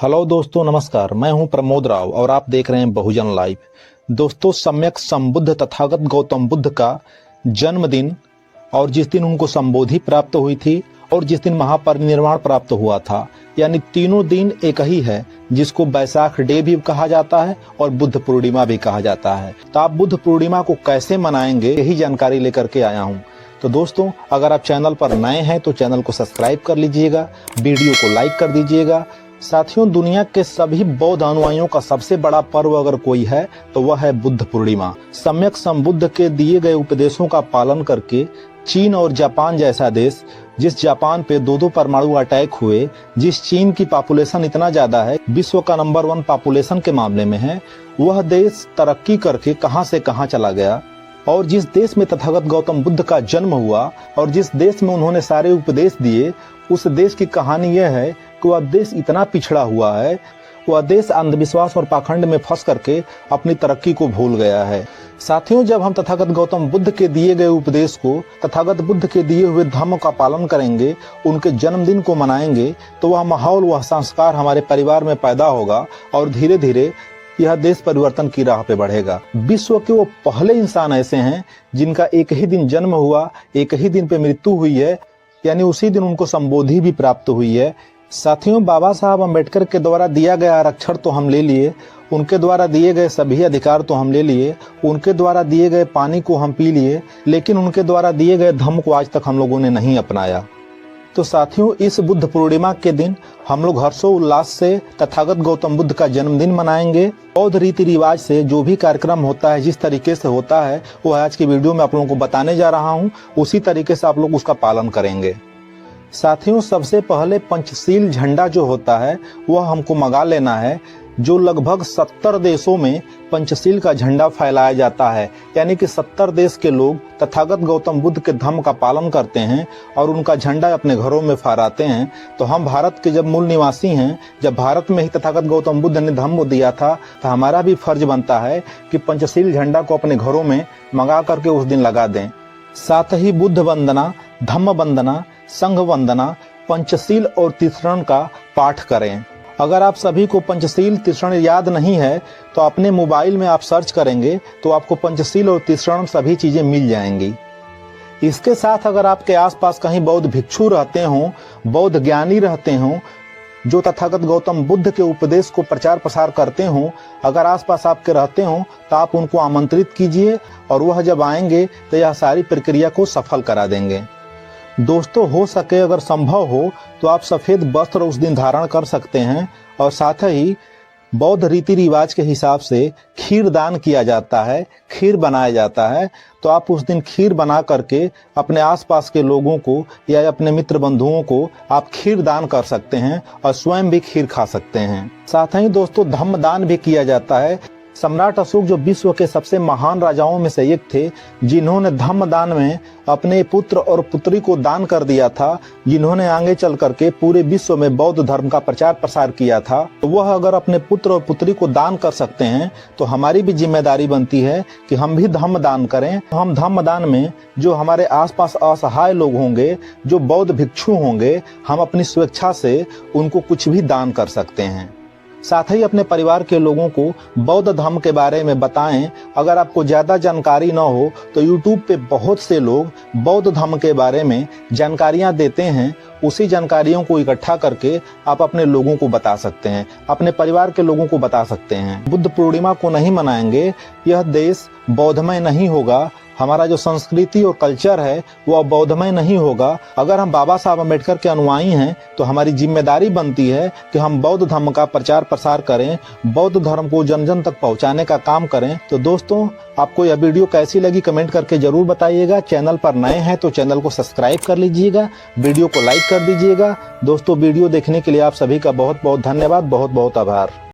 Hello दोस्तों, नमस्कार। मैं हूं प्रमोद राव और आप देख रहे हैं बहुजन लाइव। दोस्तों, सम्यक संबुद्ध तथागत गौतम बुद्ध का जन्मदिन और जिस दिन उनको संबोधि प्राप्त हुई थी और जिस दिन महापरिनिर्वाण प्राप्त हुआ था, यानी तीनों दिन एक ही है, जिसको बैसाख डे भी कहा जाता है और बुद्ध पूर्णिमा भी कहा जाता है। तो आप बुद्ध पूर्णिमा को कैसे मनाएंगे, यही जानकारी लेकर के आया हूँ। तो दोस्तों, अगर आप चैनल पर नए हैं तो चैनल को सब्सक्राइब कर लीजिएगा, वीडियो को लाइक कर दीजिएगा। साथियों, दुनिया के सभी बौद्ध अनुयायियों का सबसे बड़ा पर्व अगर कोई है तो वह है बुद्ध पूर्णिमा। सम्यक संबुद्ध के दिए गए उपदेशों का पालन करके चीन और जापान जैसा देश, जिस जापान पे दो परमाणु अटैक हुए, जिस चीन की पॉपुलेशन इतना ज्यादा है, विश्व का नंबर 1 पॉपुलेशन के मामले में है, वह देश तरक्की करके कहां से कहां चला गया। और जिस देश में तथागत गौतम बुद्ध का जन्म हुआ और जिस देश में उन्होंने सारे उपदेश दिए, उस देश की कहानी यह है कि वह देश इतना पिछड़ा हुआ है, वह देश अंधविश्वास और पाखंड में फंस करके अपनी तरक्की को भूल गया है। साथियों, जब हम तथागत गौतम बुद्ध के दिए गए उपदेश को, तथागत बुद्ध के दिए हुए धर्म का पालन करेंगे, उनके जन्मदिन को मनाएंगे, तो वह माहौल, वह संस्कार हमारे परिवार में पैदा होगा और धीरे धीरे यह देश परिवर्तन की राह पे बढ़ेगा। विश्व के वो पहले इंसान ऐसे हैं जिनका एक ही दिन जन्म हुआ, एक ही दिन पे मृत्यु हुई है, यानी उसी दिन उनको संबोधि भी प्राप्त हुई है। साथियों, बाबा साहब अम्बेडकर के द्वारा दिया गया आरक्षण तो हम ले लिए, उनके द्वारा दिए गए सभी अधिकार तो हम ले लिए, उनके द्वारा दिए गए पानी को हम पी लिए, लेकिन उनके द्वारा दिए गए धर्म को आज तक हम लोगों ने नहीं अपनाया। तो साथियों, इस बुद्ध पूर्णिमा के दिन हम लोग हर्षोल्लास से तथागत गौतम बुद्ध का जन्मदिन मनाएंगे। बौद्ध रीति रिवाज से जो भी कार्यक्रम होता है, जिस तरीके से होता है, वो आज की वीडियो में आप लोगों को बताने जा रहा हूँ। उसी तरीके से आप लोग उसका पालन करेंगे। साथियों, सबसे पहले पंचशील झंडा जो होता है वह हमको मंगा लेना है, जो लगभग 70 देशों में पंचशील का झंडा फैलाया जाता है। यानी कि 70 देश के लोग तथागत गौतम बुद्ध के धर्म का पालन करते हैं और उनका झंडा अपने घरों में फहराते हैं। तो हम भारत के जब मूल निवासी हैं, जब भारत में ही तथागत गौतम बुद्ध ने धर्म दिया था, तो हमारा भी फर्ज बनता है कि पंचशील झंडा को अपने घरों में मंगा करके उस दिन लगा दें। साथ ही बुद्ध वंदना, धम्म वंदना, संघ वंदना, पंचशील और तीर्थरण का पाठ करें। अगर आप सभी को पंचशील तीर्थरण याद नहीं है तो अपने मोबाइल में आप सर्च करेंगे तो आपको पंचशील और तीर्थरण सभी चीजें मिल जाएंगी। इसके साथ अगर आपके आसपास कहीं बौद्ध भिक्षु रहते हों, बौद्ध ज्ञानी रहते हों, जो तथागत गौतम बुद्ध के उपदेश को प्रचार प्रसार करते हों, अगर आसपास आपके रहते हों तो आप उनको आमंत्रित कीजिए और वह जब आएंगे तो यह सारी प्रक्रिया को सफल करा देंगे। दोस्तों, हो सके अगर संभव हो तो आप सफेद वस्त्र उस दिन धारण कर सकते हैं और साथ ही बौद्ध रीति रिवाज के हिसाब से खीर दान किया जाता है, खीर बनाया जाता है। तो आप उस दिन खीर बना करके अपने आसपास के लोगों को या अपने मित्र बंधुओं को आप खीर दान कर सकते हैं और स्वयं भी खीर खा सकते हैं। साथ ही दोस्तों, धम्म दान भी किया जाता है। सम्राट अशोक जो विश्व के सबसे महान राजाओं में से एक थे, जिन्होंने धम्म दान में अपने पुत्र और पुत्री को दान कर दिया था, जिन्होंने आगे चल करके पूरे विश्व में बौद्ध धर्म का प्रचार प्रसार किया था, तो वह अगर अपने पुत्र और पुत्री को दान कर सकते हैं तो हमारी भी जिम्मेदारी बनती है कि हम भी धम्म दान करें। हम धम्म दान में जो हमारे आसपास असहाय लोग होंगे, जो बौद्ध भिक्षु होंगे, हम अपनी स्वेच्छा से उनको कुछ भी दान कर सकते हैं। साथ ही अपने परिवार के लोगों को बौद्ध धर्म के बारे में बताएं। अगर आपको ज्यादा जानकारी न हो तो YouTube पे बहुत से लोग बौद्ध धर्म के बारे में जानकारियां देते हैं। उसी जानकारियों को इकट्ठा करके आप अपने लोगों को बता सकते हैं, अपने परिवार के लोगों को बता सकते हैं। बुद्ध पूर्णिमा को नहीं मनाएंगे, यह देश बौद्धमय नहीं होगा। हमारा जो संस्कृति और कल्चर है वह बौद्धमय नहीं होगा। अगर हम बाबा साहब अम्बेडकर के अनुयायी हैं तो हमारी जिम्मेदारी बनती है कि हम बौद्ध धर्म का प्रचार प्रसार करें, बौद्ध धर्म को जन जन तक पहुंचाने का काम करें। तो दोस्तों, आपको यह वीडियो कैसी लगी कमेंट करके जरूर बताइएगा। चैनल पर नए हैं तो चैनल को सब्सक्राइब कर लीजिएगा, वीडियो को लाइक कर दीजिएगा। दोस्तों, वीडियो देखने के लिए आप सभी का बहुत बहुत धन्यवाद, बहुत बहुत आभार।